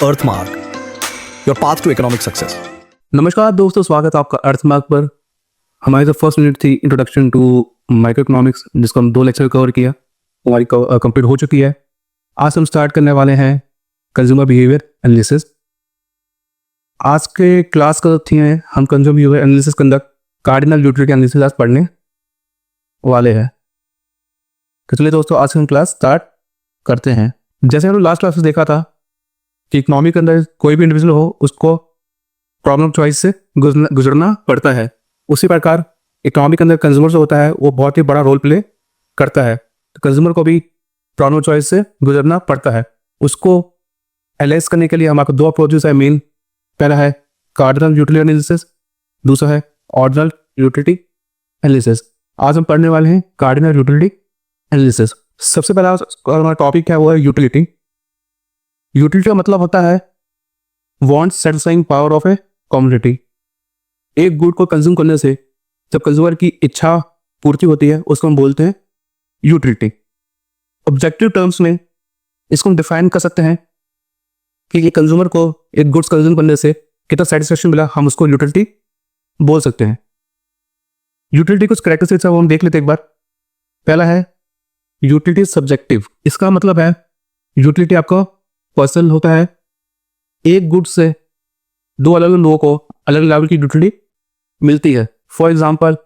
Earthmark, your path to economic success. नमस्कार दोस्तों, स्वागत है आपका अर्थमार्क पर। हमारी जो फर्स्ट यूनिट थी इंट्रोडक्शन टू माइक्रो इकोनॉमिक्स, जिसको हम 2 लेक्चर कवर किया, हमारी कंप्लीट हो चुकी है। आज हम स्टार्ट करने वाले हैं कंज्यूमर बिहेवियर एनालिसिस। आज के क्लास का थी है हम कंज्यूमर बिहेवियर एनालिसिस के अंदर कार्डिनल यूटिलिटी एनालिसिस आज पढ़ने वाले हैं। तो चलिए दोस्तों, आज की हम क्लास स्टार्ट करते हैं। जैसे हमने लास्ट क्लास में देखा था कि इकोनॉमी के अंदर कोई भी इंडिविजुअल हो, उसको प्रॉब्लम चॉइस से गुजरना पड़ता है। उसी प्रकार इकोनॉमी के अंदर कंज्यूमर जो होता है वो बहुत ही बड़ा रोल प्ले करता है। तो कंज्यूमर को भी प्रॉब्लम चॉइस से गुजरना पड़ता है। उसको एनालाइज करने के लिए हमारे 2 अप्रोचेस है मेन। पहला है कार्डिनल यूटिलिटी एनालिसिस, दूसरा है ऑर्डिनल यूटिलिटी एनालिसिस। आज हम पढ़ने वाले हैं कार्डिनल यूटिलिटी एनालिसिस। सबसे पहला हमारा टॉपिक है वो है यूटिलिटी। यूटिलिटी का मतलब होता है want satisfying power of a community. एक गुड को कंज्यूम करने से जब कंज्यूमर की इच्छा पूर्ति होती है, उसको हम बोलते हैं यूटिलिटी। ऑब्जेक्टिव टर्म्स में इसको हम डिफाइन कर सकते हैं कि ये कंज्यूमर को एक गुड्स कंज्यूम करने से कितना सेटिस्फेक्शन मिला, हम उसको यूटिलिटी बोल सकते हैं। यूटिलिटी कुछ कैरेक्टरिस्टिक्स है वो हम देख लेते हैं एक बार। पहला है यूटिलिटी सब्जेक्टिव। इसका मतलब है यूटिलिटी आपका पर्सनल होता है। एक गुड से 2 अलग अलग लोगों को अलग लेवल की यूटिलिटी मिलती है। फॉर एग्जांपल,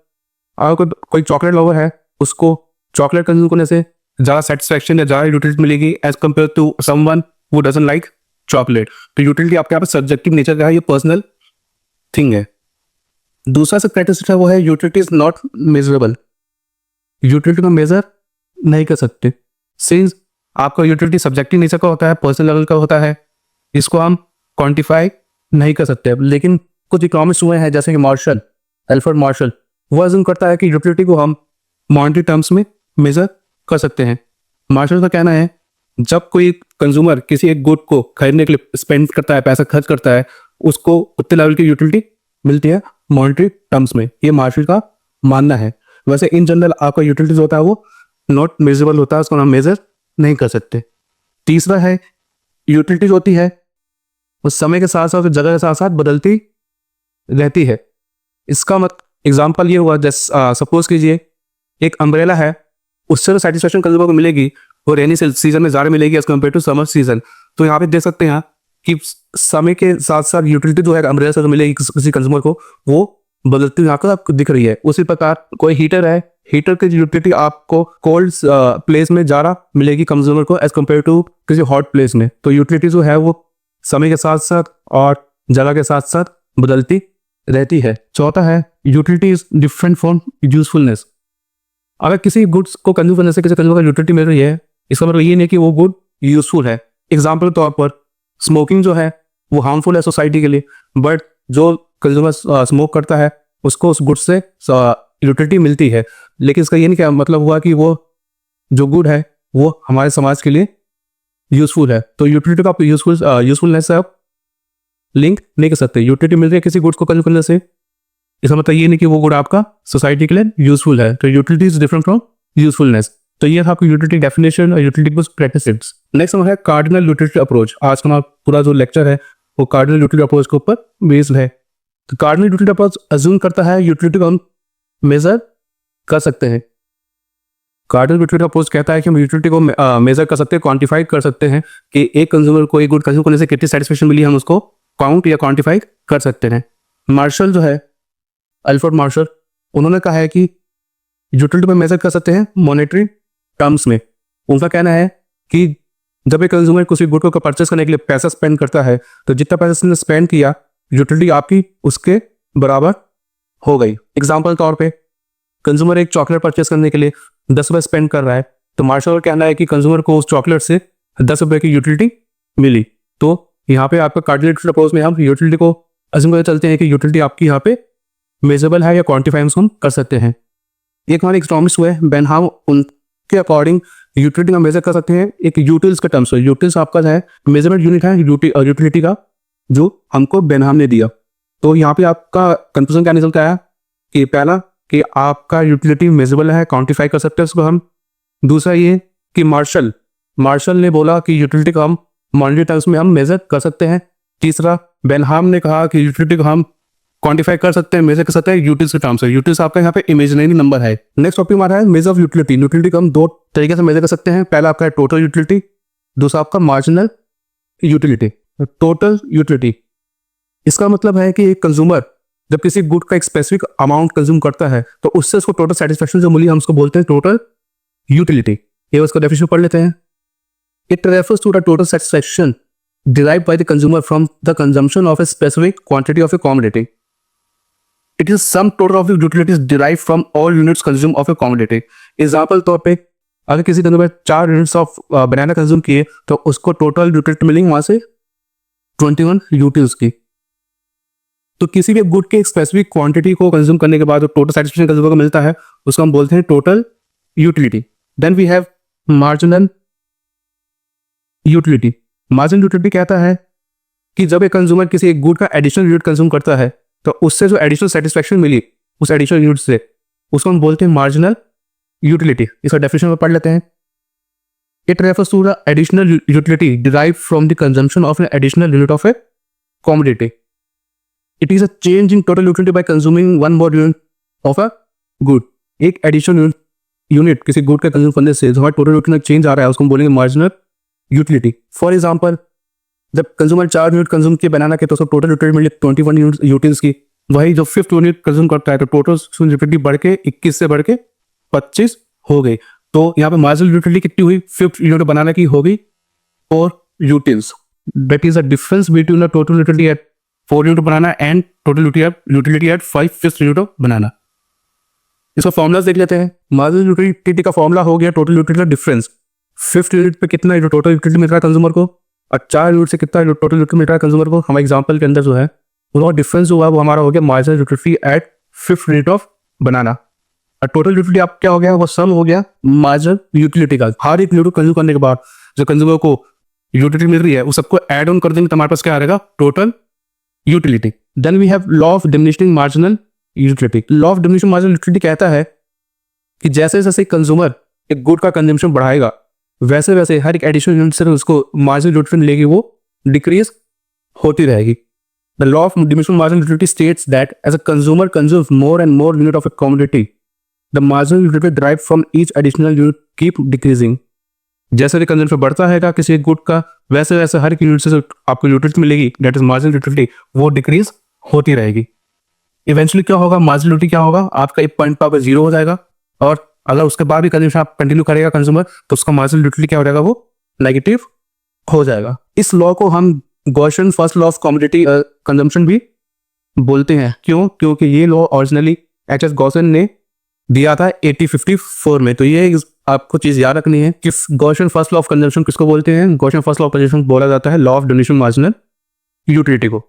अगर कोई चॉकलेट लवर है, उसको चॉकलेट कंज्यूम करने से ज़्यादा सेटिस्फेक्शन या ज़्यादा यूटिलिटी मिलेगी as compare to someone who doesn't like chocolate. तो यूटिलिटी आपके यहाँ पर सब्जेक्टिव नेचर का है, ये पर्सनल थिंग है। दूसरा से कैरेक्टरिस्टिक है वो है utility is not measurable. Utility को मेजर नहीं कर सकते। सिंस आपका यूटिलिटी सब्जेक्टिव नेचर का होता है, पर्सनल लेवल का होता है, इसको हम क्वांटिफाई नहीं कर सकते। लेकिन कुछ इकोनॉमिस्ट हुए हैं जैसे कि मार्शल, एल्फ्रेड मार्शल, वो अज्यूम करता है कि यूटिलिटी को हम मॉनेटरी टर्म्स में मेजर कर सकते हैं। मार्शल का कहना है जब कोई कंज्यूमर किसी एक गुड को खरीदने के लिए स्पेंड करता है, पैसा खर्च करता है, उसको उतने लेवल की यूटिलिटी मिलती है मॉनेटरी टर्म्स में। ये मार्शल का मानना है। वैसे इन जनरल आपका यूटिलिटी जो होता है वो नॉट मेजरेबल होता है, उसको हम मेजर नहीं कर सकते। तीसरा है यूटिलिटी होती है वो समय के साथ साथ, जगह के साथ साथ बदलती रहती है। इसका एग्जाम्पल ये हुआ, जैसे सपोज कीजिए एक अम्ब्रेला है, उससे तो सेटिस्फेक्शन कंज्यूमर को मिलेगी वो रेनी सीजन में ज़्यादा मिलेगी as compare to summer season. तो यहाँ पे देख सकते हैं कि समय के साथ साथ यूटिलिटी जो है अम्ब्रेला से मिलेगी किसी कंज्यूमर को, वो बदलती यहाँ पर आपको दिख रही है। उसी प्रकार कोई हीटर है, हीटर की यूटिलिटी आपको कोल्ड प्लेस में ज़्यादा मिलेगी कंज्यूमर को एज कम्पेयर टू किसी हॉट प्लेस में। तो यूटिलिटी जो है वो समय के साथ साथ और जगह के साथ साथ बदलती रहती है। चौथा है utility is different from usefulness. अगर किसी गुड्स को कंज्यूम करने से किसी कंज्यूमर को यूटिलिटी मिल रही है, इसका मतलब ये नहीं कि वो गुड यूजफुल है। एग्जाम्पल के तौर पर स्मोकिंग जो है वो हार्मफुल है सोसाइटी के लिए, बट जो कंज्यूमर स्मोक करता है उसको उस गुड से यूटिलिटी मिलती है। लेकिन इसका ये नहीं क्या मतलब हुआ कि वो जो गुड है वो हमारे समाज के लिए यूजफुल है। तो यूटिलिटी का आप यूजफुलनेस से आप लिंक नहीं कर सकते। यूटिलिटी मिल रही है किसी गुड्स को कंज्यूम करने से, इसका मतलब ये नहीं कि वो गुड आपका सोसाइटी के लिए यूजफुल है। तो utility is different from usefulness. तो ये था आपकी यूटिलिटी डेफिनेशन और यूटिलिटी कुछ कैरेक्टरिस्टिक्स। नेक्स्ट है कार्डिनल यूटिलिटी अप्रोच। आज का हमारा पूरा जो लेक्चर है वो कार्डिनल यूटिलिटी अप्रोच के ऊपर बेस्ड है। तो कार्डिनल यूटिलिटी अप्रोच अज्यूम करता है यूटिलिटी को हम मेजर कर सकते हैं। कार्डिनल यूटिलिटी अप्रोच कहता है कि हम यूटिलिटी को मेजर कर सकते हैं, क्वांटिफाई कर सकते हैं कि एक कंज्यूमर को एक गुड कंज्यूम करने से कितनी सेटिस्फेक्शन मिली, हम उसको काउंट या क्वांटिफाई कर सकते हैं। मार्शल जो है, अल्फ्रेड मार्शल, उन्होंने कहा है कि यूटिलिटी को मेजर कर सकते हैं मॉनेटरी टर्म्स में। उनका कहना है कि जब एक कंज्यूमर किसी गुड को परचेस करने के लिए पैसा स्पेंड करता है, तो जितना पैसा उसने स्पेंड किया, यूटिलिटी आपकी उसके बराबर हो गई। एग्जाम्पल के तौर पे कंज्यूमर एक चॉकलेट परचेस करने के लिए 10 रुपये स्पेंड कर रहा है, तो मार्शल का कहना है कि कंज्यूमर को उस चॉकलेट से 10 रुपये की यूटिलिटी मिली। तो यहाँ पे आपका कार्डिनल यूटिलिटी अप्रोच में हम यूटिलिटी को अज्यूम करके चलते हैं कि यूटिलिटी आपकी यहाँ पे मेजरेबल है या क्वांटिफाई हम कर सकते हैं। एक हमारे इकोनॉमिस्ट हुए बेनहाम, उनके अकॉर्डिंग यूटिलिटी का मेजर कर सकते हैं एक यूटिल्स के टर्म्स। यूटिल्स आपका जो है मेजरमेंट यूनिट है यूटिलिटी का, जो हमको बेनहाम ने दिया। तो यहाँ पे आपका कंक्लूजन क्या निकलता है कि पहला कि आपका यूटिलिटी मेजरेबल है, क्वांटिफाई कर सकते हैं उसको हम। दूसरा ये कि मार्शल ने बोला कि यूटिलिटी को हम मॉनिटरी टर्म्स में हम मेजर कर सकते हैं। तीसरा, बेनहाम ने कहा कि यूटिलिटी को हम क्वांटिफाई कर सकते हैं, मेजर कर सकते हैं यूटिल्स के टर्म्स से। यूटिल्स आपका यहाँ पे इमेजिनरी नंबर है। नेक्स्ट टॉपिक हमारा है मेजर ऑफ यूटिलिटी। यूटिलिटी को हम दो तरीके से मेजर कर सकते हैं। पहला आपका है टोटल यूटिलिटी, दूसरा आपका मार्जिनल यूटिलिटी। टोटल यूटिलिटी, इसका मतलब है कि एक कंज्यूमर जब किसी गुड का एक स्पेसिफिक अमाउंट कंज्यूम करता है तो उससे उसको टोटल सेटिस्फेक्शन जो मिली हम उसको बोलते हैं टोटल यूटिलिटी। ये उसका डेफिनेशन पढ़ लेते हैं। It refers to the total satisfaction derived by the consumer from the consumption of a specific quantity of a commodity. It is sum total of the utilities derived from all units consumed of a commodity. Example तौर पे अगर किसी consumer 4 units of banana consume किए तो उसको total utility मिलेंगे वहां से 21 यूटिल्स की। तो किसी भी गुड के एक स्पेसिफिक क्वांटिटी को कंज्यूम करने के बाद जो टोटल सेटिस्फेक्शन कंज्यूमर को मिलता है उसको हम बोलते हैं total utility. Then we have marginal utility. Marginal utility कहता है कि जब एक कंज्यूमर किसी एक गुड का एडिशनल यूनिट कंज्यूम करता है तो उससे जो एडिशनल सेटिस्फेक्शन मिली उस एडिशनल यूनिट से उसको हम बोलते हैं मार्जिनल यूटिलिटी। इसका डेफिनेशन में पढ़ लेते हैं। It refers to the additional utility derived from the consumption of an additional unit of a commodity. It is a change in total utility by consuming one more unit of a good. एक additional unit किसी good का consume करने से जो हमारा total utility में change आ रहा है उसको हम बोलेंगे मार्जिनल यूटिलिटी। फॉर एग्जाम्पल, जब कंज्यूमर 4 यूनिट कंज्यूम किए बनाना के तो उसको टोटल यूटिलिटी मिली 21 यूटिल्स की। वही जो 5th यूनिट कंज्यूम करता है तो टोटल यूटिलिटी बढ़ के 21 से बढ़ के 25 हो गई। तो यहाँ पे मार्जिनल यूटिलिटी कितनी हुई? 5th यूनिट बनाना की होगी 4 utils. That is the difference between the total utility at 4 unit banana and total utility at 5th unit of banana. इसका फॉर्मुलाज देख लेते हैं। मार्जिनल यूटिलिटी का फॉर्मुला हो गया टोटल यूटिलिटी का डिफरेंस। 5th यूनिट पे कितना टोटल यूटिलिटी मिल रहा है कंज्यूमर को और 4 यूनिट से कितना टोटल यूटिलिटी मिल रहा है कंज्यूमर को। हमारे एग्जांपल के अंदर जो है वो डिफरेंस जो है वो हमारा हो गया marginal utility at 5th unit of banana. और टोटल यूटिलिटी आप क्या हो गया? वो सम हो गया मार्जिनल यूटिलिटी का। हर एक यूनिट कंज्यूम करने के बाद जो कंज्यूमर को यूटिलिटी मिल रही है वो सबको ऐड ऑन कर देंगे तो हमारे पास क्या आ रहेगा? Total utility. Then we have law of diminishing marginal utility. Law of diminishing marginal utility कहता है कि जैसे जैसे कंज्यूमर एक गुड का कंजम्पशन बढ़ाएगा वैसे वैसे हर एक एडिशनल यूनिट से उसको मार्जिनल यूटिलिटी मिलेगी वो डिक्रीज होती रहेगी। The law of diminishing marginal utility states that as a consumer consumes more and more unit of a commodity the marginal utility derived from each additional unit keep decreasing. जैसे भी consumption बढ़ता है किसी good का वैसे वैसे हर एक unit से आपको यूटिलिटी मिलेगी दैट इज मार्जिनल यूटिलिटी वो डिक्रीज होती रहेगी। इवेंचुअली क्या होगा? मार्जिनल यूटिलिटी क्या होगा? आपका एक पॉइंट पर 0 हो जाएगा और अगर उसके बाद भी कंजम्पशन आप कंटिन्यू करेगा कंज्यूमर तो उसका मार्जिनल यूटिलिटी क्या हो जाएगा? वो नेगेटिव हो जाएगा। इस लॉ को हम Gaussian first law of commodity consumption भी बोलते हैं। क्यों? क्योंकि ये लॉ ओरिजिनली एच.एस. गॉसियन ने दिया था 1854 में। तो ये आपको चीज याद रखनी है कि Gaussian first law of consumption किसको बोलते हैं? Gaussian first law of consumption बोला जाता है law of diminishing marginal utility को।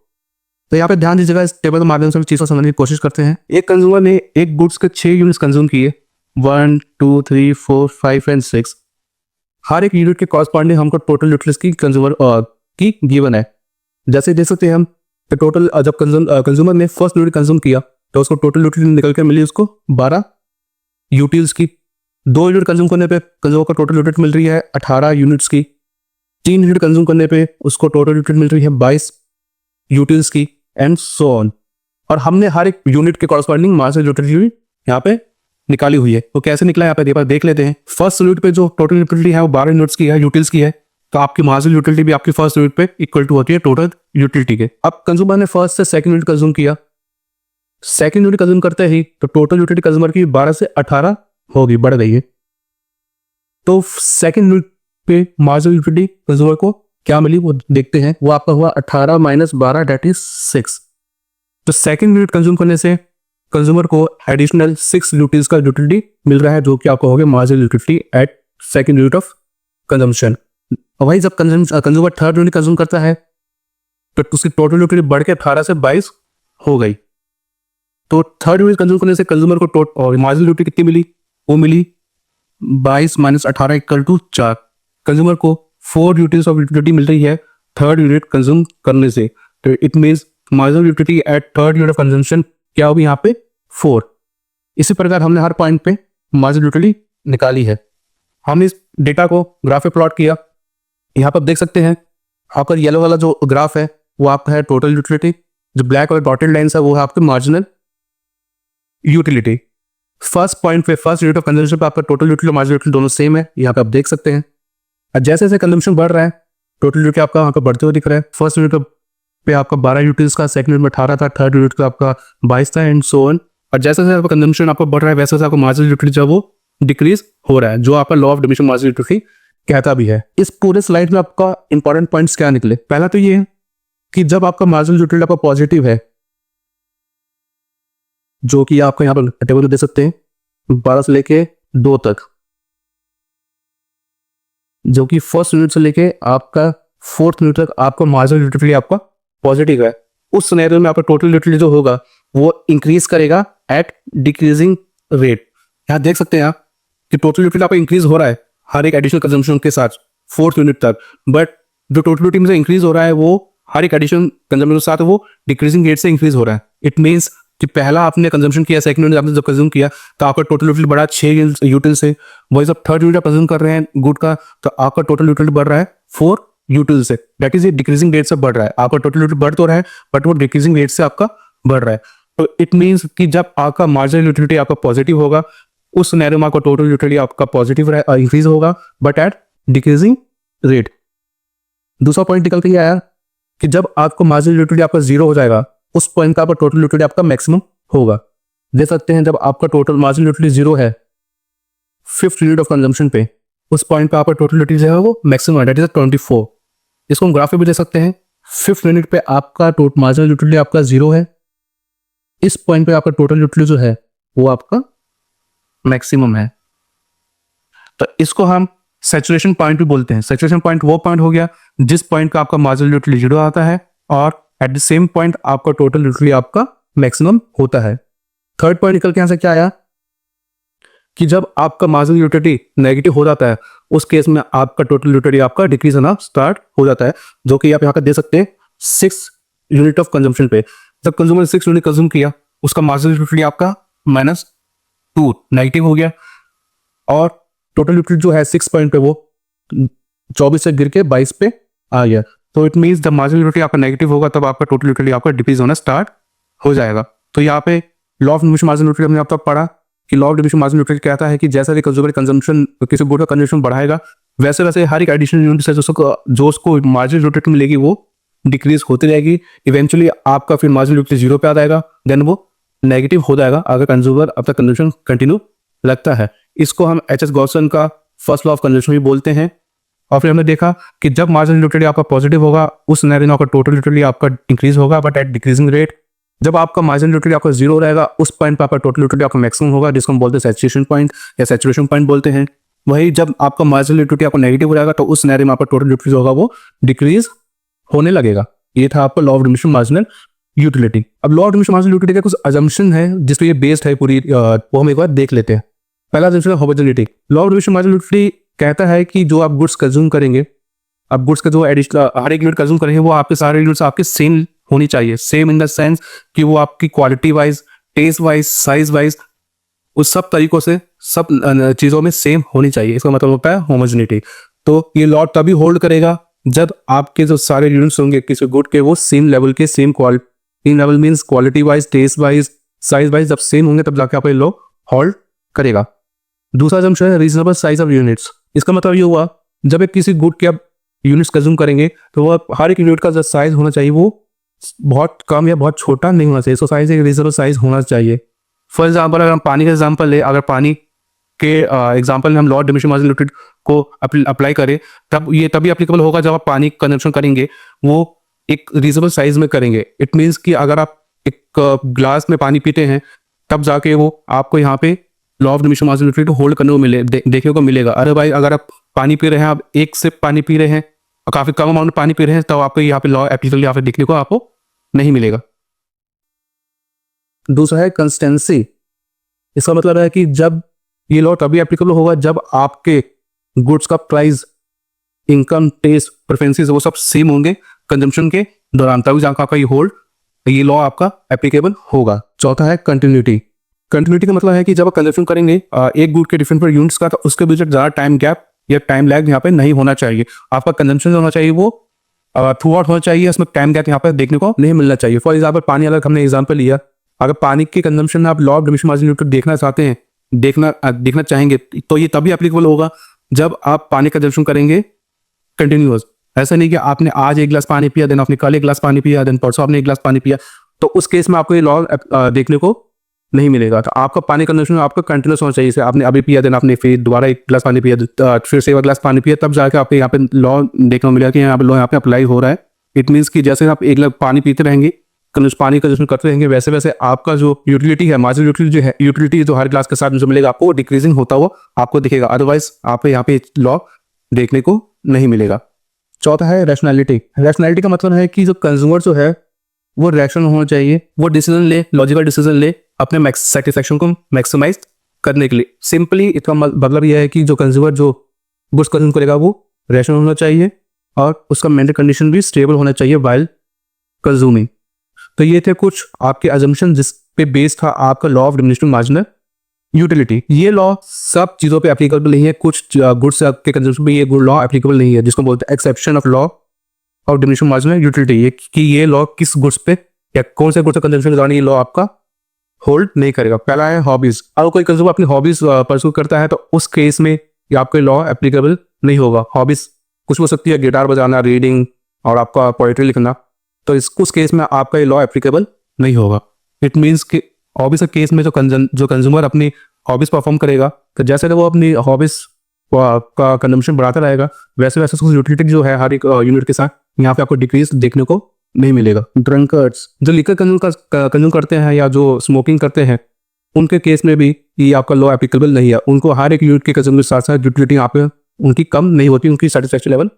तो यहाँ पे ध्यान दीजिएगा, इस टेबल के माध्यम से चीज को समझने की कोशिश करते हैं। एक कंज्यूमर ने एक गुड्स के 6 यूनिट्स कंज्यूम किए 1, 2, 3, 4, 5 एंड 6। हर एक यूनिट के कॉरस्पॉन्डिंग हमको टोटल यूटिलिटी की कंज्यूमर की गिवन है। जैसे देख सकते हैं हम टोटल जब कंज्यूमर ने फर्स्ट यूनिट कंज्यूम किया तो उसको टोटल यूटिलिटी निकल कर मिली उसको 12 यूटिल्स की। 2 यूनिट कंज्यूम करने पे कंज्यूमर को टोटल यूटिलिटी मिल रही है 18 यूनिट्स की। 3 यूनिट कंज्यूम करने पे उसको टोटल यूटिलिटी मिल रही है 22 यूटिल्स की एंड सो ऑन। और हमने हर एक यूनिट के कॉरस्पॉन्डिंग मार्जिनल यूटिलिटी यहाँ पे निकाली हुई है। तो कैसे निकला यहाँ पे देख लेते हैं। फर्स्ट यूनिट पे जो टोटल यूटिलिटी है वो 12 यूनिट्स की है, यूटिल्स की है। तो आपकी मार्जिनल यूटिलिटी भी आपकी फर्स्ट यूनिट पे इक्वल टू होती है टोटल यूटिलिटी के। अब कंज्यूमर ने फर्स्ट से सेकंड यूनिट कंज्यूम किया। सेकंड यूनिट कंज्यूम करते ही तो टोटल यूटिलिटी कंज्यूमर की 12 से 18 होगी, बढ़ गई है। तो सेकंड यूनिट पे मार्जिनल यूटिलिटी कंज्यूमर को क्या मिली वो देखते हैं। वो आपका हुआ 18 - 12 दैट इज 6। तो सेकंड यूनिट कंज्यूम करने से कंज्यूमर को एडिशनल 6 यूटिल्स का यूटिलिटी मिल रहा है जो कि आपको हो गया marginal utility at second unit of consumption. और वही जब कंज्यूमर थर्ड यूनिट कंज्यूम करता है तो उसकी टोटल यूटिलिटी बढ़ के 18 से 22 हो गई। तो थर्ड यूनिट कंज्यूम करने से कंज्यूमर को मार्जिनल यूटिलिटी कितनी मिली? वो मिली 22 - 18 इक्वल टू 4। कंज्यूमर को 4 यूटिल्स ऑफ यूटिलिटी मिल रही है थर्ड यूनिट कंज्यूम करने से। तो it means marginal utility at third unit of consumption क्या होगी यहाँ पे? 4। इसी प्रकार हमने हर पॉइंट पे मार्जिनल यूटिलिटी निकाली है। हमने इस डेटा को ग्राफ पे प्लॉट किया। यहाँ पर देख सकते हैं आपका येलो वाला जो ग्राफ है वो आपका है टोटल यूटिलिटी, जो ब्लैक वाला डॉटेड लाइन्स है वो है आपके मार्जिनल यूटिलिटी। फर्स्ट पॉइंट पे, फर्स्ट यूनिट ऑफ कंजम्पशन पे आपका टोटल यूटिलिटी और मार्जिनल यूटिलिटी दोनों सेम है, यहाँ पे आप देख सकते हैं। और जैसे जैसे कंजम्पशन बढ़ रहा है टोटल यूनिट आपका वहाँ पे बढ़ते हुए दिख रहा है। फर्स्ट यूनिट पे आपका 12 यूनिट्स का, सेकंड यूनिट में 18 था, थर्ड यूनिट का आपका 22 था एंड सो ऑन। और जैसे जैसे आपका कंजम्पशन आपका बढ़ रहा है वैसे वैसे आपका मार्जिनल यूटिलिटी जो है वो डिक्रीज हो रहा है, जो आपका law of diminishing marginal utility कहता भी है। इस पूरे स्लाइड में आपका इंपॉर्टेंट पॉइंट्स क्या निकले? पहला तो ये है कि जब आपका मार्जिनल यूटिलिटी आपका पॉजिटिव है, जो कि आपका यहाँ पर टेबल में दे सकते हैं 12 से लेके 2 तक, जो कि फर्स्ट यूनिट से लेके आपका फोर्थ यूनिट तक आपका मार्जिनल यूटिलिटी आपका पॉजिटिव है। उस सिनेरियो में आपका टोटल यूटिलिटी जो होगा वो इंक्रीज करेगा एट डिक्रीजिंग रेट। यहाँ देख सकते हैं आप कि टोटल यूटिलिटी आपका इंक्रीज हो रहा है हर एक एडिशनल कंजम्पशन के साथ फोर्थ यूनिट तक, बट जो टोटल यूटिलिटी में से इंक्रीज हो रहा है वो हर एक एडिशनल कंजम्पशन के साथ वो डिक्रीजिंग रेट से इंक्रीज हो रहा है। इट मीन्स कि पहला आपने कंजम्पशन किया, सेकंड यूनिट आपने जब कंज्यूम किया तो आपका टोटल यूटिलिटी बढ़ा 6 यूटिल से, वही जब थर्ड यूनिट आप कंज्यूम कर रहे हैं गुड का तो आपका टोटल यूटिलिटी बढ़ रहा है 4 यूटिल से। दैट इज ये डिक्रीजिंग रेट से बढ़ रहा है। आपका टोटल यूटिलिटी बढ़ तो रहा है बट वो डिक्रीजिंग रेट से आपका बढ़ रहा है। तो इट मीन्स कि जब आपका मार्जिनल यूटिलिटी आपका पॉजिटिव होगा उस सिनेरियो में आपका टोटल यूटिलिटी आपका पॉजिटिव इंक्रीज होगा बट एट डिक्रीजिंग रेट। दूसरा पॉइंट निकल के ये आया कि जब आपको मार्जिनल यूटिलिटी आपका 0 हो जाएगा उस पॉइंट का आपका टोटल यूटिलिटी आपका मैक्सिमम होगा। देख सकते हैं जब आपका टोटल मार्जिनल यूटिलिटी 0 है फिफ्थ यूनिट ऑफ कंजम्पशन पे, उस पॉइंट पे आपका टोटल यूटिलिटी जो है वो मैक्सिमम है, दैट इज 24। इसको हम ग्राफ पे भी देख सकते हैं। फिफ्थ यूनिट पे आपका टोटल मार्जिनल यूटिलिटी आपका 0 है, इस पॉइंट पे आपका टोटल यूटिलिटी जो है वो आपका मैक्सिमम है। तो इसको हम सैचुरेशन पॉइंट भी बोलते हैं। सैचुरेशन पॉइंट वो पॉइंट हो गया जिस पॉइंट का आपका मार्जिनल यूटिलिटी 0 आता है और एट द सेम पॉइंट आपका टोटल यूटिलिटी आपका मैक्सिमम होता है। थर्ड पॉइंट निकल के यहां से क्या आया कि जब आपका मार्जिनल यूटिलिटी नेगेटिव हो जाता है उस केस में आपका टोटल यूटिलिटी आपका डिक्रीज होना स्टार्ट हो जाता है, जो कि आप यहाँ का दे सकते हैं 6 यूनिट ऑफ कंजम्पशन पे। जब कंज्यूमर 6 यूनिट कंज्यूम किया उसका मार्जिनल यूटिलिटी आपका -2 नेगेटिव हो गया और टोटल यूटिलिटी जो है 6 पॉइंट पे वो 24 से गिर के 22 पे आ गया। तो इट मीन्स जब मार्जिनल यूटिलिटी आपका नेगेटिव होगा तब आपका टोटल यूटिलिटी आपका डिक्रीज होना स्टार्ट हो जाएगा। तो यहाँ पे law of diminishing marginal utility हमने अब तक पढ़ा कि law of diminishing marginal utility कहता है कि जैसा भी कंज्यूमर कंजम्पशन किसी गुड का कंजम्पशन बढ़ाएगा वैसे वैसे हर एक एडिशनल यूनिट से जो उसको मार्जिनल यूटिलिटी मिलेगी वो डिक्रीज होती रहेगी। इवेंचुअली आपका फिर मार्जिनल यूटिलिटी 0 पे आ जाएगा, देन वो नेगेटिव हो जाएगा अगर कंज्यूमर अब तक कंजम्पशन कंटिन्यू लगता है। इसको हम एच.एस. गॉसन का फर्स्ट लॉ ऑफ कंजम्पशन भी बोलते हैं। और फिर हमने देखा कि जब मार्जिनल यूटिलिटी आपका पॉजिटिव होगा उस सिनेरियो में आपका टोटल यूटिलिटी आपका इंक्रीज होगा बट एट डिक्रीजिंग रेट। जब आपका मार्जिनल यूटिलिटी आपका 0 रहेगा उस पॉइंट पर आपका टोटल यूटिलिटी आपका मैक्सिमम होगा, जिसको हम बोलते हैं सैचुरेशन पॉइंट या सैचुरेशन पॉइंट बोलते हैं। वही जब आपका मार्जिनल यूटिलिटी आपका नेगेटिव हो जाएगा तो उस सिनेरियो में आपका टोटल यूटिलिटी होगा वो डिक्रीज होने लगेगा। ये था आपका law of diminishing marginal utility. अब law of diminishing marginal utility का कुछ अजम्पशन है जिस पे ये बेस्ड है पूरी, वो हम एक बार देख लेते हैं। पहला अजम्पशन है homogeneity. Law of diminishing marginal utility कहता है कि जो आप गुड्स कंज्यूम करेंगे, आप गुड्स का जो एडिशनल हर एक यूनिट कंज्यूम करेंगे वो आपके सारे यूनिट्स आपके सेम होनी चाहिए। सेम इन द सेंस कि वो आपकी quality wise, taste wise, size wise, उस सब तरीकों से सब चीज़ों में सेम होनी चाहिए। इसका मतलब होता है होमोजेनिटी। तो ये लॉ तभी होल्ड करेगा जब आपके जो सारे यूनिट्स होंगे किसी गुड के वो सेम लेवल के, same quality level means quality wise, taste wise, size wise जब सेम होंगे तब जाके आपका लॉ होल्ड करेगा। दूसरा जम्पशन है रीजनेबल साइज ऑफ यूनिट्स। इसका मतलब ये हुआ जब एक किसी गुड के आप यूनिट्स कंज्यूम करेंगे तो वो हर एक यूनिट का जो साइज होना चाहिए वो बहुत कम या बहुत छोटा नहीं होना चाहिए। सो साइज एक रीजनेबल साइज होना चाहिए। फॉर एग्जाम्पल अगर हम पानी का एग्जाम्पल ले, अगर पानी के एग्जाम्पल में हम law of diminishing marginal utility को अप्लाई करें तब ये तभी एप्लीकेबल होगा जब आप पानी कंजम्पशन करेंगे वो एक रीजनेबल साइज में करेंगे। इट मीन्स कि अगर आप एक ग्लास में पानी पीते हैं तब जाके वो आपको यहाँ पे law of diminishing marginal utility hold करने को देखने को मिलेगा। अरे भाई अगर आप पानी पी रहे हैं, आप एक सिप पानी पी रहे हैं और काफी कम अमाउंट में पानी पी रहे हैं तो आपको यहाँ पे लॉ एप्लीकेबल यहाँ पे देखने को आपको नहीं मिलेगा। दूसरा है कंसिस्टेंसी। इसका मतलब है कि जब ये लॉ तभी एप्लीकेबल होगा जब आपके गुड्स का प्राइस, इनकम, टेस्ट, प्रेफरेंसेस वो सब सेम होंगे कंजम्पशन के दौरान, तभी जाकर आपका ये लॉ आपका एप्लीकेबल होगा। चौथा है कंटिन्यूटी। कंटिन्यूटी का मतलब है कि जब आप कंजम्पशन करेंगे एक गुड के डिफरेंट यूनिट्स का तो उसके बीच ज़्यादा टाइम गैप या टाइम लैग यहाँ पे नहीं होना चाहिए। आपका कंजम्पशन होना चाहिए वो थ्रू आउट होना चाहिए, इसमें टाइम गैप यहाँ पर देखने को नहीं मिलना चाहिए। फॉर एग्जाम्पल पानी, अगर हमने एग्जाम्पल लिया, अगर पानी के कंजम्पशन में आप law of diminishing marginal utility देखना चाहते हैं, देखना चाहेंगे, तो ये तभी एप्लीकेबल होगा जब आप पानी कंजम्पशन करेंगे कंटिन्यूअस। ऐसा नहीं कि आपने आज 1 गिलास पानी पिया, देन आपने कल 1 गिलास पानी पिया, देन परसों आपने 1 गिलास पानी पिया, तो उस केस में आपको ये लॉ देखने को नहीं मिलेगा। तो आपका पानी कंजम्पशन आपका कंटिन्यूस होना चाहिए। जैसे आपने अभी पिया, देन आपने फिर दोबारा 1 गिलास पानी पिया, फिर से 1 गिलास पानी पिया, तब जाकर आपको यहाँ पे लॉ देखने को मिलेगा कि यहाँ पे लॉ यहाँ पे अप्लाई हो रहा है। इट मीन्स कि जैसे आप 1 गिलास पानी पीते रहेंगे, पानी कंजम्पशन करते रहेंगे, वैसे वैसे आपका जो यूटिलिटी है, मार्जिनल यूटिलिटी जो है, यूटिलिटी जो हर गिलास के साथ जो मिलेगा आपको, डिक्रीजिंग होता हुआ आपको दिखेगा। अदरवाइज आपको यहाँ पे लॉ देखने को नहीं मिलेगा। चौथा है रैशनैलिटी। रैशनैलिटी का मतलब है कि जो कंज्यूमर जो है वो रैशनल होना चाहिए, वो डिसीजन ले, लॉजिकल डिसीजन ले अपने सेटिस्फेक्शन को मैक्सिमाइज करने के लिए। सिंपली इसका मतलब यह है कि जो कंज्यूमर जो गुड्स कंज्यूम करेगा वो रैशनल होना चाहिए और उसका मेंटल कंडीशन भी स्टेबल होना चाहिए वाइल कंज्यूमिंग। तो ये थे कुछ आपके अजम्पशन जिस पे बेस्ड था आपका law of diminishing marginal utility. ये लॉ सब चीज़ों पे एप्लीकेबल नहीं है, कुछ गुड्स के कंजम्पशन पे ये लॉ एप्लीकेबल नहीं है, जिसको बोलते हैं exception of law of diminishing marginal utility. ये कि ये लॉ किस गुड्स पे या कौन से गुड्स का कंजम्पशन के दौरान ये लॉ आपका होल्ड नहीं करेगा। पहला है हॉबीज। अगर कोई कंज्यूमर अपनी हॉबीज परस्यू करता है तो उस केस में ये आपके लॉ एप्लीकेबल नहीं होगा। हॉबीज कुछ हो सकती है, गिटार बजाना, रीडिंग और आपका पोएट्री लिखना, तो उस केस में आपका ये लॉ एप्लीकेबल नहीं होगा। इट मीन्स कि हॉबीज के केस में जो कंज्यूमर अपनी हॉबीज परफॉर्म करेगा, तो जैसे वो अपनी हॉबीज का कंजम्पशन बढ़ाता रहेगा, वैसे वैसे उसकी यूटिलिटी जो है हर एक यूनिट के साथ यहाँ पे आपको डिक्रीज देखने को नहीं मिलेगा। ड्रंकर्ड्स जो लिकर कंज्यूम करते हैं या जो स्मोकिंग करते हैं, उनके केस में भी ये आपका लॉ एप्लीकेबल नहीं है। उनको हर एक यूनिट के कंज्यूम के साथ साथ यूटिलिटी यहाँ पे उनकी कम नहीं होती, उनकी सेटिस्फेक्शन लेवल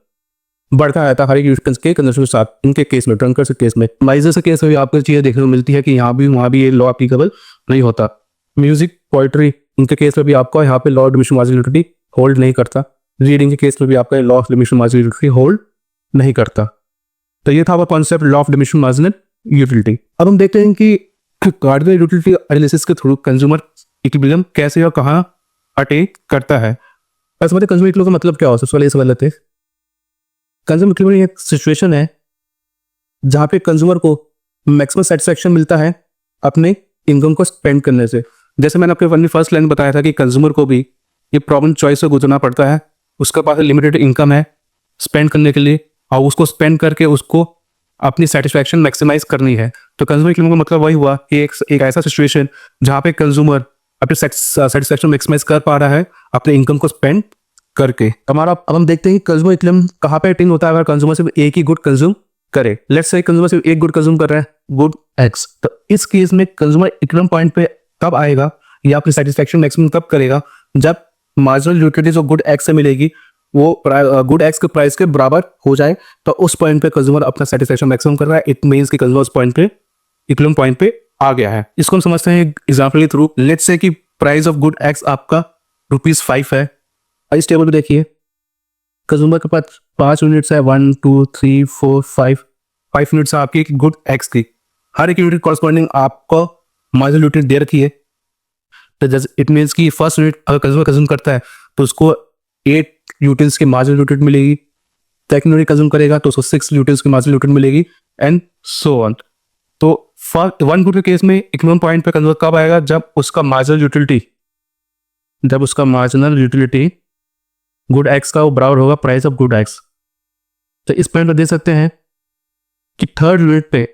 बढ़ता रहता है हर एक यूनिट के कंजम्पशन के साथ। उनके केस में, ड्रंकर्स के केस में, माइजर्स के केस में भी आपको चीज़ें देखने को मिलती है कि यहाँ भी वहाँ भी ये लॉ एप्लीकेबल नहीं होता। म्यूजिक, पोइट्री, उनके केस में भी आपका यहाँ पे law of diminishing marginal utility hold नहीं करता। रीडिंग के केस में भी आपका law of diminishing marginal utility hold नहीं करता। तो ये था वो concept law of diminishing marginal utility. अब हम देखते हैं कि कार्डिनल यूटिलिटी एनालिसिस के थ्रू कंज्यूमर इक्विलिब्रियम कैसे और कहाँ अटेन करता है। ऐसे मतलब कंज्यूमर इक्विलिब्रियम का मतलब क्या हो, सबसे पहले इसे लेते हैं। कंज्यूमर इक्विलिब्रियम एक सिचुएशन है जहाँ पे कंज्यूमर को मैक्सिमम सेटिस्फेक्शन मिलता है अपने इनकम को स्पेंड करने से। जैसे मैंने आपके फर्स्ट लाइन बताया था कि कंज्यूमर को भी ये प्रॉब्लम चॉइस से गुजरना पड़ता है। उसके पास लिमिटेड इनकम है स्पेंड करने के लिए, और उसको स्पेंड करके उसको अपनी सेटिस्फैक्शन मैक्सिमाइज करनी है। तो कंज्यूमर इक्विलिब्रियम का मतलब वही हुआ कि एक ऐसा सिचुएशन जहाँ पे कंज्यूमर अपनी सेटिस्फैक्शन मैक्सिमाइज कर पा रहा है अपने इनकम को स्पेंड करके। अब हम देखते हैं कि कंज्यूमर इक्विलिब्रियम कहाँ पे अटेन होता है अगर कंज्यूमर सिर्फ एक ही गुड कंज्यूम करे। लेट्स से कंज्यूमर सिर्फ एक गुड कंज्यूम कर रहा है, गुड एक्स, तो इस केस में कंज्यूमर इक्विलिब्रियम पॉइंट पे कब आएगा या अपनी सेटिस्फैक्शन मैक्सिमम कब करेगा, जब मार्जिनल यूटिलिटी जो गुड एक्स से मिलेगी वो गुड एक्स के प्राइस के बराबर हो जाए, तो उस पॉइंट पे कंज्यूमर अपना सेटिस्फैक्शन मैक्सिमम कर रहा है। इट मींस कि कंज्यूमर उस पॉइंट पे इक्विलिब्रियम पॉइंट पे आ गया है। इसको हम समझते हैं एग्जांपल के थ्रू। लेट्स से कि प्राइस ऑफ गुड एक्स आपका ₹5 है। इस टेबल पे देखिए कंज्यूमर के पास 5 यूनिट्स है, 1 2 3 4 5 यूनिट्स है आपकी गुड एक्स की। हर एक यूनिट कॉरस्पॉन्डिंग आपको मार्जिनल यूटिलिटी दे रखी है। तो इट मीन्स कि फर्स्ट यूनिट अगर कंज्यूमर कंज्यूम करता है तो उसको 8 यूटिल्स की मार्जिनल यूटिलिटी मिलेगी। सेकंड यूनिट कंज्यूम करेगा तो उसको 6 यूटिल्स की मार्जिनल यूटिलिटी मिलेगी एंड सो ऑन। तो वन गुड के केस में इक्विलिब्रियम पॉइंट पे कंज्यूमर कब आएगा, जब उसका मार्जिनल यूटिलिटी गुड एक्स का वो बराबर होगा प्राइस ऑफ गुड एक्स। तो इस पॉइंट पे देख सकते हैं कि थर्ड यूनिट पे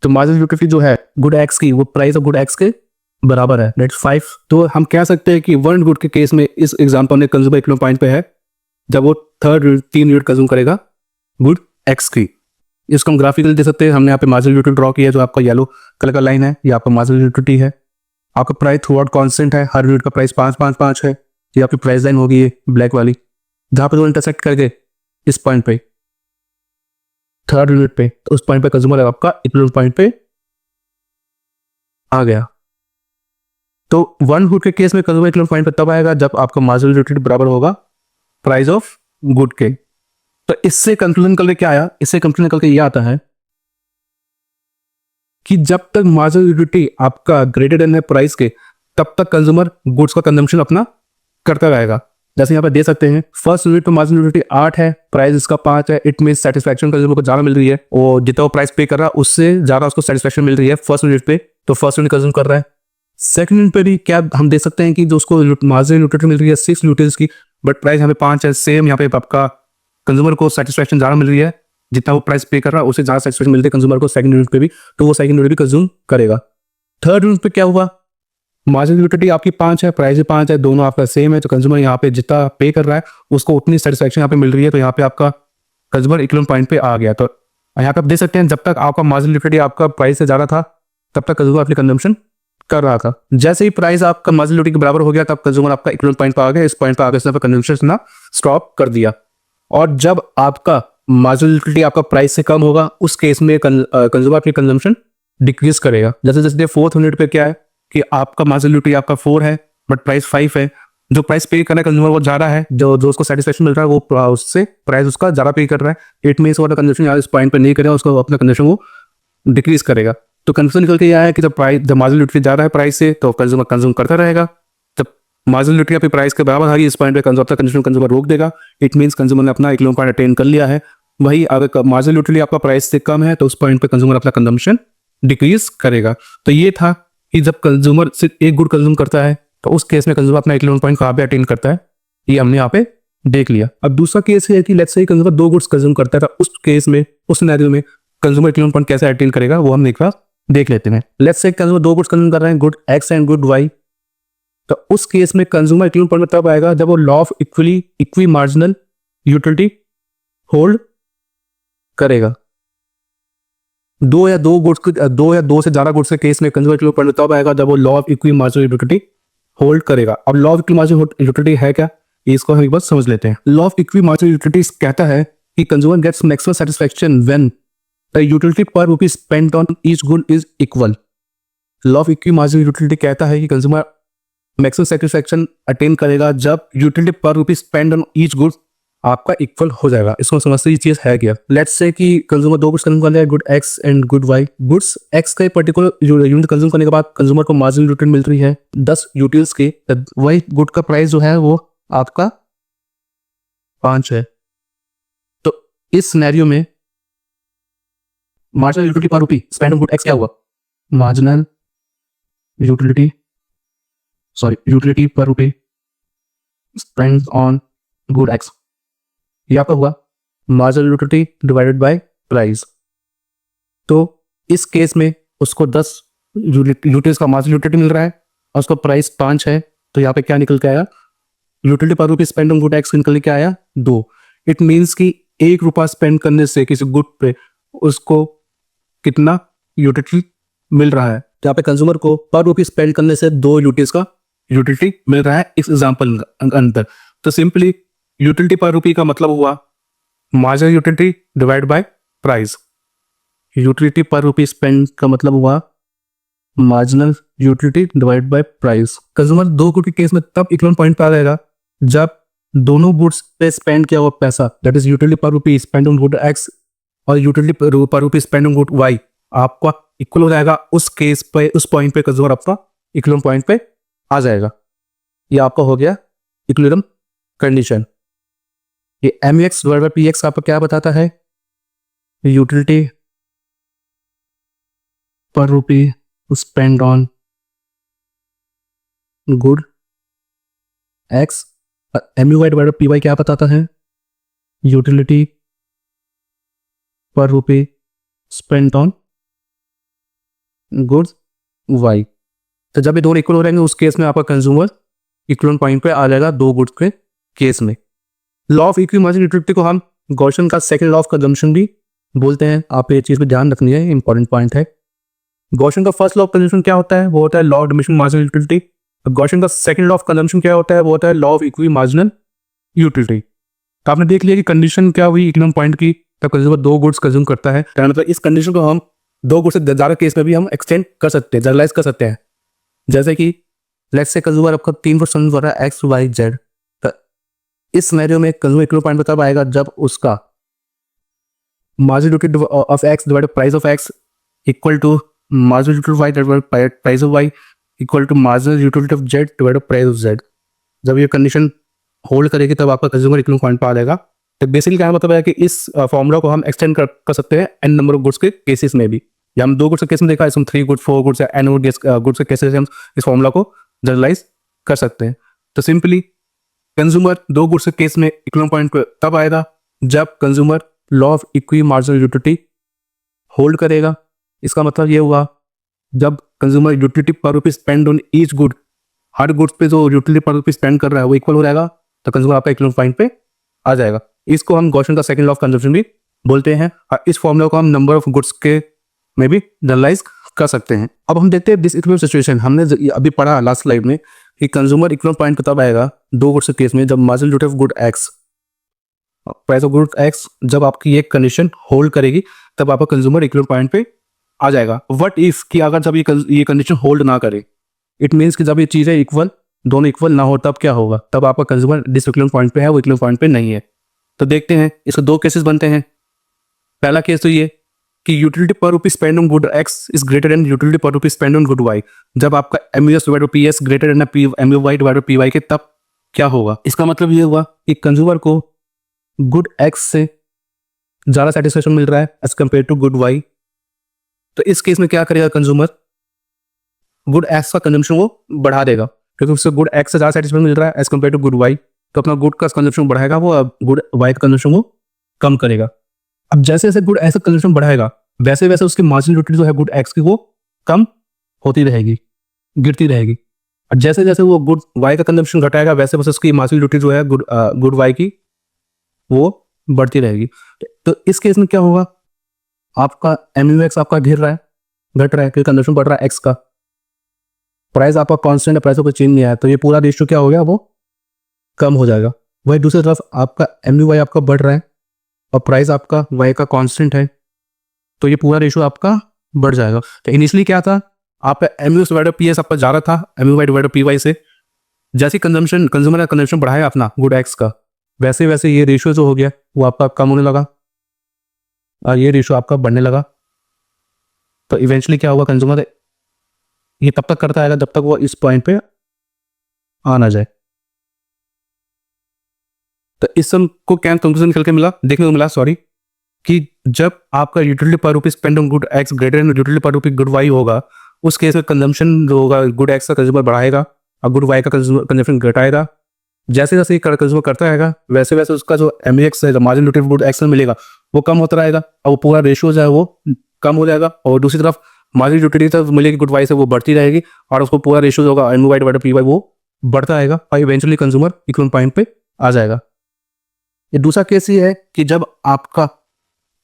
तो मार्जिनल यूटिलिटी जो है गुड एक्स की वो प्राइस ऑफ गुड एक्स के बराबर है, दैट्स 5। तो हम कह सकते हैं कि वन गुड के केस में इस एग्जांपल में कंज्यूमर इक्विलिब्रियम पॉइंट पे है जब वो थर्ड 3 यूनिट कंज्यूम करेगा गुड एक्स की। इसको हम ग्राफिकली दे सकते हैं। हमने यहाँ पे मार्जिनल यूटिलिटी ड्रॉ किया है, जो आपका येलो कलर का लाइन है ये आपका मार्जिनल यूटिलिटी है। आपका प्राइस थ्रू आउट कॉन्स्टेंट है, हर यूनिट का प्राइस 5 है। ये आपकी प्राइस लाइन होगी ये ब्लैक वाली, जहाँ पे वो इंटरसेक्ट करके इस पॉइंट पे थर्ड यूनिट पे, तो उस पॉइंट पे कंज्यूमर आपका इक्विलिब्रियम पॉइंट पे आ गया। तो वन गुड के केस में कंज्यूमर इक्विलिब्रियम पॉइंट पे तब आएगा जब आपका मार्जिनल यूटिलिटी बराबर होगा प्राइस ऑफ गुड के। तो इससे कंक्लूजन निकल के क्या आया, इससे कंक्लूजन निकल के ये आता है कि जब तक मार्जिनल यूटिलिटी आपका ग्रेटर देन है प्राइस के, तब तक कंज्यूमर गुड्स का कंजम्पशन अपना करता रहेगा। जैसे यहाँ पे दे सकते हैं फर्स्ट यूनिट पे मार्जिनल यूटिलिटी 8 है, प्राइस इसका 5 है, इट मीन सेटिस्फैक्शन कंज्यूमर को ज्यादा मिल रही है और जितना वो प्राइस पे कर रहा है उससे ज्यादा उसको सेटिस्फैक्शन मिल रही है फर्स्ट यूनिट पे, तो फर्स्ट यूनिट कंज्यूम कर रहा है। सेकंड यूनिट पे भी क्या हम देख सकते हैं कि जो उसको मार्जिनल यूटिलिटी मिल रही है 6 यूटिल्स की, बट प्राइस यहाँ पे 5 है, सेम यहाँ पे आपका कंज्यूमर को सेटिस्फैक्शन ज्यादा मिल रही है, जितना वो प्राइस पे कर रहा है उससे ज्यादा सेटिस्फैक्शन मिलती है कंज्यूमर को सेकंड यूनिट पे भी, तो वो सेकंड यूनिट भी कंज्यूम करेगा। थर्ड यूनिट पे क्या हुआ, मार्जिनल यूटिलिटी आपकी 5 है, प्राइस भी 5 है, दोनों आपका सेम है, तो कंज्यूमर यहाँ पे जितना पे कर रहा है उसको उतनी सेटिस्फैक्शन यहाँ पे मिल रही है, तो यहाँ पे आपका कंज्यूमर इक्विवेलेंट पॉइंट पे आ गया। तो यहाँ पे आप देख सकते हैं जब तक आपका मार्जिनल यूटिलिटी आपका प्राइस से ज्यादा था तब तक कंज्यूमर अपनी कंजम्पशन कर रहा था। जैसे ही प्राइस आपका मार्जिनल यूटिलिटी के बराबर हो गया तब कंज्यूमर आपका इक्विवेलेंट पॉइंट पे आ गया, इस पॉइंट पे आगे से कंजम्पशन ना स्टॉप कर दिया। और जब आपका मार्जिनल यूटिलिटी आपका प्राइस से कम होगा उस केस में कंज्यूमर अपनी कंजम्पशन डिक्रीज करेगा। जैसे जैसे फोर्थ यूनिट पे क्या है कि आपका मार्जिनल यूटिलिटी आपका 4 है बट प्राइस 5 है, जो प्राइस पे करना कंज्यूमर वो ज्यादा है, जो जो उसको सेटिस्फैक्शन मिल रहा है वो उससे प्राइस उसका ज्यादा पे कर रहा है, इट मींस वो कंजम्पशन यहाँ इस पॉइंट पे नहीं करेगा, उसको अपना कंजम्पशन वो डिक्रीज करेगा। तो कंजम्पशन निकल के यह है कि जब मार्जिनल यूटिलिटी ज्यादा है प्राइस से तो कंज्यूमर कंज्यूम करता रहेगा, जब मार्जिनल यूटिलिटी अपनी प्राइस के बराबर आ गई इस पॉइंट पे कंज्यूमर रोक देगा, इट मींस कंज्यूमर ने अपना इक्विवेलेंट पॉइंट अटेन कर लिया है। वही अगर मार्जिनल यूटिलिटी आपका प्राइस से कम है तो उस पॉइंट पे कंज्यूमर अपना कंजम्पशन डिक्रीज करेगा। तो ये था कि जब कंज्यूमर सिर्फ एक गुड कंज्यूम करता है तो उस केस में कंज्यूमर अपना इक्विवेलेंट पॉइंट कहाँ पे अटेन करता है, ये हमने यहाँ पे देख लिया। अब दूसरा केस है कि let's say consumer 2 goods consume करता है, तो उस केस में उस सिनेरियो में कंज्यूमर इक्विवेलेंट पॉइंट कैसे अटेन करेगा वो हम एक बार देख लेते हैं। Let's say consumer 2 goods consume कर रहे हैं, good X and good Y, तो उस केस में कंज्यूमर इक्विवेलेंट पॉइंट में तब आएगा जब वो law of equi marginal utility hold करेगा। दो या दो से ज्यादा गुड्स के केस में कंज्यूमर इक्विवेलेंट पॉइंट तब आएगा जब वो law of equi marginal utility hold करेगा। अब law of equi marginal utility है क्या, इसको हम एक बार समझ लेते हैं। Law of equi marginal utility कहता है कि consumer gets maximum satisfaction when the utility per rupee spent on each good is equal. Law of equi marginal utility कहता है कि कंज्यूमर मैक्सिमम सेटिस्फैक्शन अटेन करेगा जब utility per rupee spend on each good आपका equal हो जाएगा। इसको समझते ये चीज है क्या, लेट्स से कि कंज्यूमर 2 गुड्स कंज्यूम कर रहे हैं, good X and good Y. Goods X का पर्टिकुलर यूनिट कंज्यूम करने के बाद कंज्यूमर को मार्जिनल यूटिलिटी मिल रही है 10 यूटिल्स के, वही गुड का प्राइस जो है वो आपका 5 है। तो इस सिनेरियो में marginal utility per rupee spend on good x क्या हुआ, marginal utility per rupee spend on good x, ये आपका हुआ marginal utility divided by price. तो इस केस में उसको 10 यूटिल्स का मार्जिनल यूटिलिटी मिल रहा है और उसका प्राइस 5 है, तो यहाँ पे क्या निकल के आया, utility per rupee spend on good x निकल के आया 2। इट मीन्स कि 1 रुपया स्पेंड करने से किसी गुड पे उसको कितना यूटिलिटी मिल रहा है, यहाँ पे कंज्यूमर को पर रुपी स्पेंड करने से 2 यूटिल्स का यूटिलिटी मिल रहा है इस एग्जाम्पल अंदर। तो सिंपली यूटिलिटी पर रुपी का मतलब हुआ marginal utility divide by price. Utility per rupee spend का मतलब हुआ marginal utility divide by price. Consumer 2 good के केस में तब इक्विवेलेंट पॉइंट पे आ जाएगा जब दोनों गुड्स पे स्पेंड किया हुआ पैसा, that is utility per rupee spend on good x और utility per rupee spend on good Y, आपका इक्वल हो जाएगा। उस केस पे उस पॉइंट पे कंज्यूमर आपका इक्विवेलेंट पॉइंट पे आ जाएगा। ये आपका हो गया इक्विलिब्रियम कंडीशन। ये mx डिवाइड बाय px आपको क्या बताता है, utility per rupee spend on good x, mu divide by py क्या बताता है, utility per rupee spend on goods y। तो जब ये दोनों इक्वल हो जाएंगे उस केस में आपका कंज्यूमर इक्विवेलेंट पॉइंट पे आ जाएगा 2 गुड्स के केस में। Law of equi marginal utility को हम गॉसियन का सेकंड लॉ ऑफ कंजम्पशन भी बोलते हैं। आप ये चीज पे ध्यान रखनी है, इंपॉर्टेंट पॉइंट है। गॉसियन का फर्स्ट लॉ ऑफ कंजम्पशन क्या होता है, वो होता है law of diminishing marginal utility. Gaussian का सेकंड लॉ ऑफ कंजम्पशन क्या होता है, वो होता है law of equi marginal utility. तो आपने देख लिया कि कंडीशन क्या हुई इक्विवेलेंट पॉइंट की, तब कंज्यूमर 2 गुड्स कंज्यूम करता है, मतलब इस कंडीशन को हम 2 गुड्स से ज्यादा केस में भी हम एक्सटेंड कर सकते हैं, जनरलाइज कर सकते हैं। जैसे कि लेट्स से कंज्यूमर आपका 3 गुड्स कंज्यूम कर रहा है एक्स वाई जेड, इस सिनेरियो में कंज्यूमर इक्विवेलेंट पॉइंट पे तब आएगा जब उसका marginal utility of X divided price of X equal to marginal utility of Y divided price of Y equal to marginal utility of Z divided price of Z. जब ये condition hold करेगी तब आपका कंज्यूमर इक्विवेलेंट पॉइंट पे आ जाएगा। तो basically क्या मतलब है कि इस फॉर्मूला को हम एक्सटेंड कर सकते हैं एन नंबर ऑफ गुड्स के केसेस में भी। या हम 2 गुड्स के केस में देखा, इसमें 3 गुड्स 4 गुड्स या एन गुड्स के केसेस हम इस फॉर्मूला को जनरलाइज कर सकते हैं। तो सिंपली कंज्यूमर 2 गुड्स के केस में इक्विवेलेंट पॉइंट पे तब आएगा जब consumer law of equi marginal utility hold करेगा। इसका मतलब ये हुआ जब consumer utility per rupees spend on each good, her goods पे जो यूटिलिटी पर रुपीज स्पेंड कर रहा है वो इक्वल हो जाएगा, तो कंज्यूमर आपका इक्विवेलेंट पॉइंट पे आ जाएगा। इसको हम गॉसियन का सेकंड लॉ ऑफ कंजम्पशन भी बोलते हैं और इस फॉर्मूला को हम नंबर ऑफ गुड्स के में भी जनरलाइज कर सकते हैं। अब हम देखते हैं डिसइक्विलिब्रियम सिचुएशन। हमने अभी पढ़ा लास्ट स्लाइड में कि कंज्यूमर इक्विवेलेंट पॉइंट तब आएगा 2 गुड्स के केस में जब marginal utility of good x, price of good x, जब आपकी एक कंडीशन होल्ड करेगी तब आपका कंज्यूमर इक्विवेलेंट पॉइंट पे आ जाएगा। व्हाट इफ कि अगर जब ये कंडीशन होल्ड ना करे, इट मीन्स कि जब ये चीजें इक्वल, दोनों इक्वल ना हो, तब क्या होगा, तब आपका कंज्यूमर डिसइक्विलिब्रियम पॉइंट पे है, वो इक्विवेलेंट पॉइंट पे नहीं है। तो देखते हैं, इसके 2 केसेस बनते हैं। पहला केस तो ये कि utility per rupees spend on good X is greater than utility per rupees spend on good Y. जब आपका MUS divide by PS greater than MUY divide by PY के, तब क्या होगा। इसका मतलब ये हुआ कि कंज्यूमर को गुड एक्स से ज्यादा सेटिस्फेक्शन मिल रहा है as compare to good Y. तो इस केस में क्या करेगा कंज्यूमर, गुड एक्स का कंजम्पशन वो बढ़ा देगा, क्योंकि उससे गुड एक्स से ज्यादा सेटिस्फेक्शन मिल रहा है as compare to good Y. तो अपना गुड का कंजम्पशन बढ़ाएगा वो, अब गुड वाई का कंजम्पशन वो कम करेगा। अब जैसे जैसे गुड एक्स का कंजम्पशन बढ़ाएगा वैसे वैसे उसकी मार्जिनल यूटिलिटी जो है गुड एक्स की वो कम होती रहेगी, गिरती रहेगी। और जैसे जैसे वो गुड वाई का कंजम्पशन घटाएगा वैसे वैसे उसकी मार्जिनल यूटिलिटी जो है गुड वाई की वो बढ़ती रहेगी। तो इस केस में क्या होगा, आपका एमयूएक्स आपका घट रहा है क्योंकि कंजम्पशन बढ़ रहा है एक्स का, प्राइस आपका कांस्टेंट है, प्राइस का चेंज नहीं आया, तो ये पूरा रेशियो क्या हो गया, वो कम हो जाएगा। वही दूसरी तरफ आपका एमयूवाई आपका बढ़ रहा है और प्राइस आपका वाई का कांस्टेंट है, तो ये पूरा रेशियो आपका बढ़ जाएगा। तो इनिशियली क्या था, आपका एमयूएस डिवाइड पीएस आपका जा रहा था एमयूवाई डिवाइड पीवाई से। जैसे कंज्यूमर का कंजम्पशन बढ़ाया अपना गुड एक्स का, वैसे वैसे ये रेशियो जो हो गया वो आपका कम होने लगा और ये रेशियो आपका बढ़ने लगा। तो इवेंचुअली क्या होगा, कंज्यूमर ये तब तक करता आएगा जब तक वो इस पॉइंट पे आ ना जाए। तो इस सम को क्या कंक्लूजन निकल के मिला, देखने को मिला सॉरी, कि जब आपका utility per rupees spend on good x greater than utility per rupees good Y होगा, उस केस में कंजम्पशन जो होगा गुड एक्स का कंज्यूमर बढ़ाएगा और गुड वाई का कंजम्पशन घटाएगा। जैसे जैसे कंज्यूमर करता रहेगा वैसे वैसे उसका जो एमएक्स है, मार्जिनल यूटिलिटी गुड एक्स में मिलेगा वो कम होता रहेगा और वो पूरा रेशियो जो है वो कम हो जाएगा। और दूसरी तरफ मार्जिनल यूटिलिटी तो मिलेगी गुड वाई से, वो बढ़ती रहेगी और उसको पूरा रेशियो होगा एमयूवाई डिवाइड बाय पीवाई वो बढ़ता आएगा और इवेंचुअली कंज्यूमर इक्विवेलेंट पॉइंट पे आ जाएगा। ये दूसरा केस ये है कि जब आपका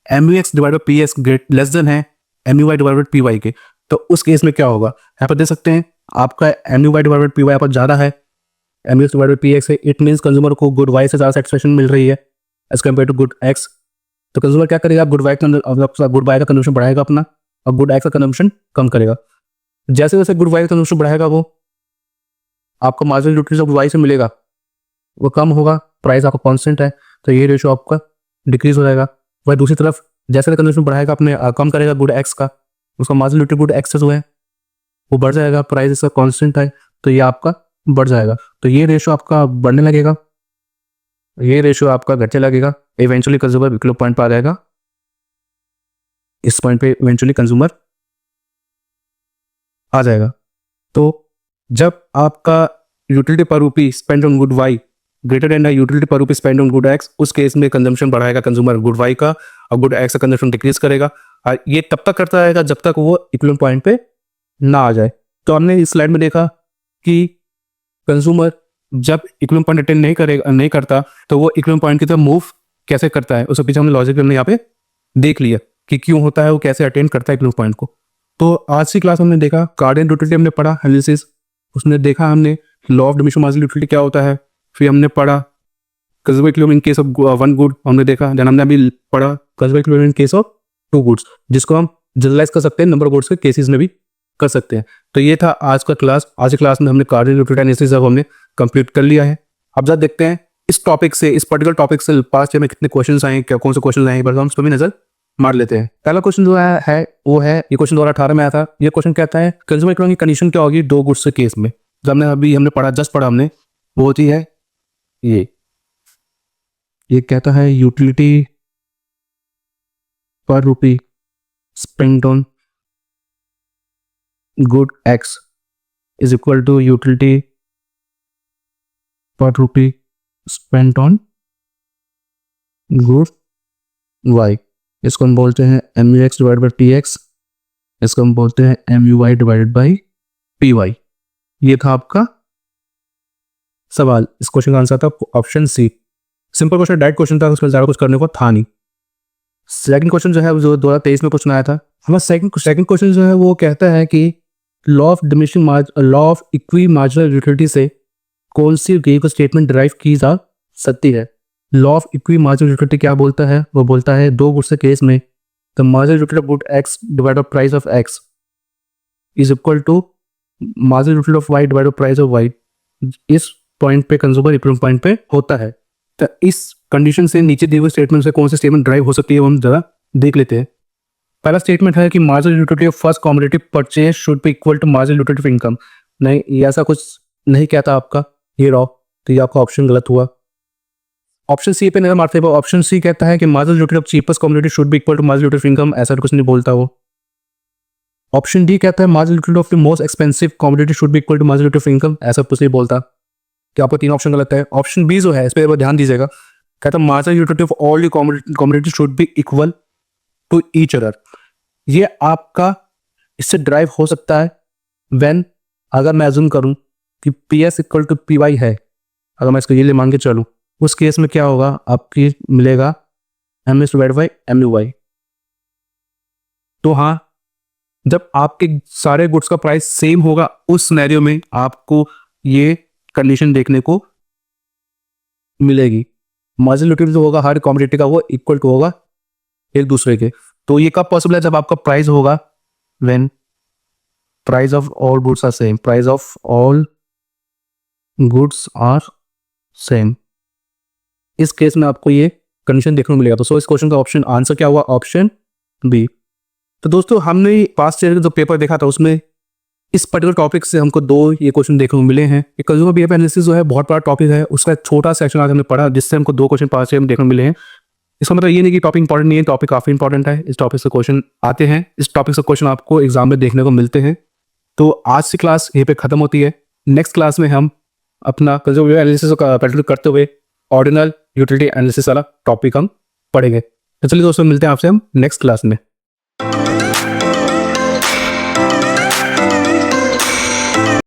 MUX divide by PS less than है एमयूवाई डिवाइड बाय पीवाई के, तो उस केस में क्या होगा, यहाँ पर देख सकते हैं आपका एमयूवाई डिवाइड बाय पीवाई पर ज्यादा है एमयूएक्स डिवाइड बाय पीएक्स है। इट मींस कंज्यूमर को गुड वाई से ज्यादा सेटिस्फेक्शन मिल रही है as compare to good X. तो कंज्यूमर क्या करेगा, गुड वाई का कंजम्पशन बढ़ाएगा अपना और गुड एक्स का कंजम्पशन कम करेगा। जैसे जैसे गुड वाई का कंजम्पशन बढ़ाएगा वो आपको मार्जिनल यूटिलिटी ऑफ वाई से मिलेगा वो कम होगा, प्राइस आपका कांस्टेंट है, तो ये रेशियो आपका डिक्रीज हो जाएगा। वही दूसरी तरफ जैसे कंजम्पशन बढ़ाएगा अपने कम करेगा गुड एक्स का, उसका मार्जिनल यूटिलिटी गुड एक्स जो है वो बढ़ जाएगा, प्राइस इसका कांस्टेंट है तो ये आपका बढ़ जाएगा। तो ये रेशियो आपका बढ़ने लगेगा, ये रेशियो आपका घटने लगेगा, इवेंचुअली कंज्यूमर इक्विवेलेंट पॉइंट पर आ जाएगा। इस पॉइंट पे इवेंचुअली कंज्यूमर आ जाएगा। तो जब आपका utility per rupee spend on good Y greater than utility per rupee spend on good X, उस केस में कंजम्पशन बढ़ाएगा कंज्यूमर गुड वाई का और गुड एक्स का कंजम्पशन डिक्रीज करेगा और ये तब तक करता रहेगा जब तक वो इक्विवेलेंट पॉइंट पे ना आ जाए। तो हमने इस स्लाइड में देखा कि कंज्यूमर जब इक्विवेलेंट पॉइंट अटेंड नहीं करता तो वो इक्विवेलेंट पॉइंट की तरफ मूव कैसे करता है, उसके पीछे हमने लॉजिक यहाँ पे देख लिया कि क्यों होता है, वो कैसे अटेंड करता है इक्विवेलेंट पॉइंट को। तो आज की क्लास हमने देखा कार्डियन यूटिलिटी हमने पढ़ा एनालिसिस, उसने देखा हमने law of diminishing marginal utility क्या होता है, फिर हमने पढ़ा consumer equivalent in case of one good हमने देखा, देन हमने अभी पढ़ा consumer equivalent in case of two goods, जिसको हम जनरलाइज कर सकते हैं नंबर ऑफ गुड्स के केसेस में भी कर सकते हैं। तो ये था आज का क्लास। आज की क्लास में हमने कार्डियन यूटिलिटी एनालिसिस हमने कंप्लीट कर लिया है। अब जब देखते हैं इस टॉपिक से, इस पर्टिकुलर टॉपिक से पास्ट ईयर में कितने क्वेश्चंस आए, क्या कौन से क्वेश्चंस आए, हम उस पर भी नजर मार लेते हैं। पहला क्वेश्चन जो है वो है ये क्वेश्चन 2018 में आया था। ये क्वेश्चन कहता है कंज्यूमर इकोनॉमी की कंडीशन क्या होगी दो गुड्स के केस में। जब हमने पढ़ा, जस्ट पढ़ा हमने, वो होती है ये कहता है utility per rupee spent on good X is equal to utility per rupee spent on good Y. इसको हम बोलते हैं M U X divide by T X, इसको हम बोलते हैं M U Y divided by P Y. ये था आपका सवाल। इस क्वेश्चन का आंसर था option C. Simple question, direct question था, उसमें ज़्यादा कुछ करने को था नहीं। सेकंड क्वेश्चन जो है जो 2023 में क्वेश्चन आया था हमारा, सेकंड क्वेश्चन जो है वो कहता है कि law of equi marginal utility से कौन सी गिवन स्टेटमेंट डिराइव की जा सकती है। Law of equi marginal utility क्या बोलता है? वो बोलता है दो गुड्स के केस में the marginal utility of good X divide of price of X is equal to marginal utility of Y divide of price of Y. इस पॉइंट पे कंज्यूमर इक्विलिब्रियम पॉइंट पे होता है। तो इस कंडीशन से नीचे दिए हुए स्टेटमेंट से कौन सी स्टेटमेंट ड्राइव हो सकती है वो हम जरा देख लेते हैं। पहला स्टेटमेंट है कि marginal utility of first commodity purchase should be equal to marginal utility of income. नहीं, ये ऐसा कुछ नहीं कहता आपका, ये रॉ, तो ये आपका ऑप्शन गलत हुआ। ऑप्शन सी पे नजर मारते हैं, ऑप्शन सी कहता है कि marginal utility of cheapest commodity should be equal to marginal utility of income, ऐसा कुछ नहीं बोलता वो। ऑप्शन डी कहता है marginal utility of the most expensive commodity should be equal to marginal utility of income, ऐसा कुछ नहीं बोलता। कि आपको तीन ऑप्शन गलत है। ऑप्शन बी जो है इस पर ध्यान दीजिएगा, कहता है marginal utility of all the commodity should be equal to each other. ये आपका इससे ड्राइव हो सकता है व्हेन, अगर मैं अज्यूम करूं कि P S equal to P Y है, अगर मैं इसको ये ले मान के चलूं, उस केस में क्या होगा, आपकी मिलेगा M S divide by M U Y. तो हाँ, जब आपके सारे गुड्स का प्राइस सेम होगा उस सिनेरियो में आपको ये कंडीशन देखने को मिलेगी। मार्जिनल यूटिलिटी जो होगा हर कमोडिटी का वो इक्वल टू होगा एक दूसरे के। तो ये कब पॉसिबल है? जब आपका प्राइस होगा when price of all goods are same, price of all goods are same. इस केस में आपको ये कंडीशन देखने को मिलेगा। तो सो इस क्वेश्चन का ऑप्शन आंसर क्या हुआ? Option B. तो दोस्तों, हमने पास्ट ईयर का जो पेपर देखा था उसमें इस पर्टिकुलर टॉपिक से हमको दो ये क्वेश्चन देखने को मिले हैं। कंज्यूमर बिहेवियर एनालिसिस जो है बहुत बड़ा टॉपिक है, उसका एक छोटा सेक्शन आज हमने पढ़ा जिससे हमको दो क्वेश्चन पास्ट ईयर में देखने को मिले हैं। इसका मतलब ये नहीं कि टॉपिक इंपॉर्टेंट नहीं है, टॉपिक काफी इंपॉर्टेंट है। इस टॉपिक से क्वेश्चन आते हैं, इस टॉपिक से क्वेश्चन आपको एग्जाम में देखने को मिलते हैं। तो आज की क्लास यहीं पे खत्म होती है। नेक्स्ट क्लास में हम अपना कंज्यूमर बिहेवियर एनालिसिस का प्रैक्टिस करते हुए ऑर्डिनल यूटिलिटी एनालिसिस वाला टॉपिक हम पढ़ेंगे। तो चलिए दोस्तों, मिलते हैं आपसे हम नेक्स्ट क्लास में।